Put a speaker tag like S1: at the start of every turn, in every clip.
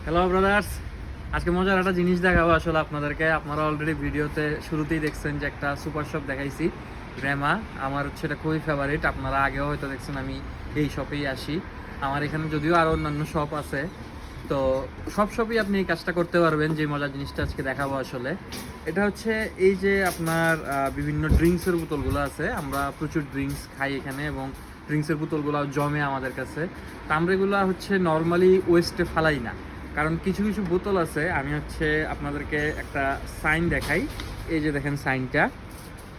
S1: Hello brothers, আজকে মজার একটা জিনিস দেখাবো আসলে আপনাদেরকে। আপনারা অলরেডি ভিডিওতে শুরুতেই দেখছেন যে একটা সুপার শপ দেখাইছি, রেমা। আমার হচ্ছে এটা খুবই ফেভারিট। আপনারা আগেও হয়তো দেখছেন আমি এই শপেই আসি। আমার এখানে যদিও আরও অন্যান্য শপ আছে, তো সব শপেই আপনি এই কাজটা করতে পারবেন। যে মজার জিনিসটা আজকে দেখাবো আসলে এটা হচ্ছে এই যে আপনার বিভিন্ন ড্রিঙ্কসের বোতলগুলো আছে। আমরা প্রচুর ড্রিঙ্কস খাই এখানে এবং ড্রিঙ্কসের বোতলগুলো জমে আমাদের কাছে। তো আমরা এগুলো হচ্ছে নর্মালি ওয়েস্টে ফালাই না, কারণ কিছু কিছু বোতল আছে। আমি হচ্ছে আপনাদেরকে একটা সাইন দেখাই। এই যে দেখেন সাইনটা,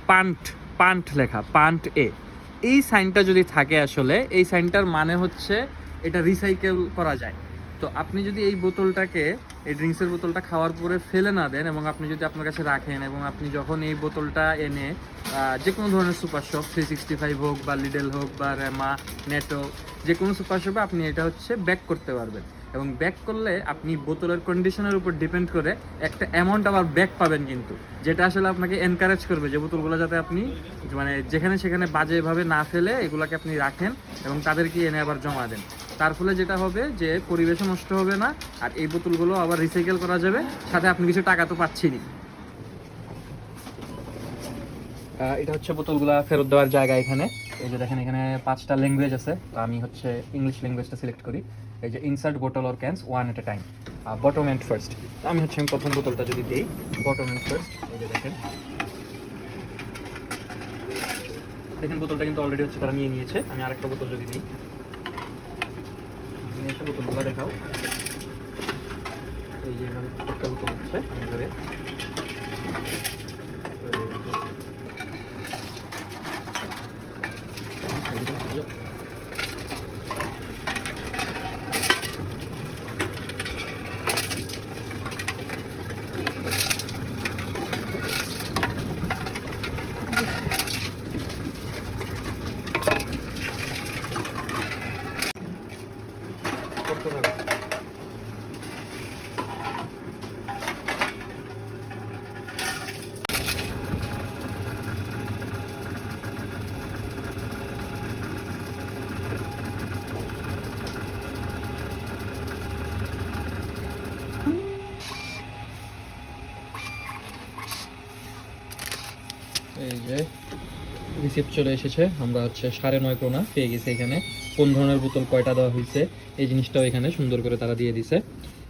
S1: পান্ট পান্ট লেখা, পান্ট এ। এই সাইনটা যদি থাকে আসলে এই সাইনটার মানে হচ্ছে এটা রিসাইকেল করা যায়। তো আপনি যদি এই বোতলটাকে, এই ড্রিঙ্কসের বোতলটা খাওয়ার পরে ফেলে না দেন এবং আপনি যদি আপনার কাছে রাখেন এবং আপনি যখন এই বোতলটা এনে যে কোনো ধরনের সুপার শপ 365 হোক বা লিডেল হোক বা রেমা, নেটো, যে কোনো সুপার শপে আপনি এটা হচ্ছে ব্যাক করতে পারবেন। এবং ব্যাক করলে আপনি বোতলের কন্ডিশনের উপর ডিপেন্ড করে একটা অ্যামাউন্ট আবার ব্যাক পাবেন, কিন্তু যেটা আসলে আপনাকে এনকারেজ করবে যে বোতলগুলো যাতে আপনি মানে যেখানে সেখানে বাজেভাবে না ফেলে এগুলোকে আপনি রাখেন এবং তাদেরকে এনে আবার জমা দেন। তার ফলে যেটা হবে যে পরিবেশও নষ্ট হবে না, আর এই বোতলগুলো আবার রিসাইকেল করা যাবে, সাথে আপনি কিছু টাকা তো পাচ্ছেনই। এটা হচ্ছে বোতলগুলো ফেরত দেওয়ার জায়গা। এখানে এই যে দেখেন, এখানে 5টা ল্যাঙ্গুয়েজ আছে। তো আমি হচ্ছে ইংলিশ ল্যাঙ্গুয়েজটা সিলেক্ট করি। এই যে insert bottle or cans one at a time, bottom end first. আমি হচ্ছে প্রথম বোতলটা যদি দিই বটম এন্ড ফার্স্ট, এই যে দেখেন দেখেন বোতলটা কিন্তু অলরেডি হচ্ছে তারা নিয়ে নিয়েছে। আমি আরেকটা বোতল যদি দিই, একটা বোতলগুলো দেখাও। এই যে একটা বোতল হচ্ছে আমি ধরে করতে থাকবো। এই যে রিসিপ্ট চলে এসেছে। আমরা হচ্ছে 9.5 কোনা পেয়ে গেছি। এখানে কোন ধরনের বোতল কয়টা দেওয়া হয়েছে এই জিনিসটাও এখানে সুন্দর করে তারা দিয়ে দিছে।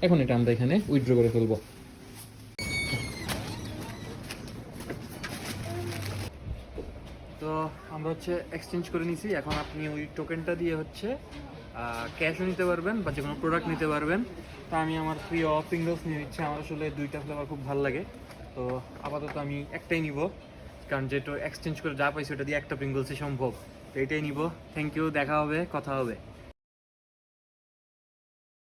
S1: এখন এটা আমরা এখানে উইথড্র করে ফেলবো। তো আমরা হচ্ছে এক্সচেঞ্জ করে নিছি। এখন আপনি ওই টোকেনটা দিয়ে হচ্ছে ক্যাশও নিতে পারবেন বা যে কোনো প্রোডাক্ট নিতে পারবেন। তো আমি আমার প্রিয় পিঙ্গলস নিয়ে নিচ্ছি। আমার আসলে দুইটা ফ্লেভার খুব ভালো লাগে, তো আপাতত আমি একটাই নিব, কারণ যেটা এক্সচেঞ্জ করে যা পাইছি ওটা দিয়ে একটা পিঙ্গলসই সম্ভব। তো এটাই নিব। থ্যাংক ইউ, দেখা হবে, কথা হবে।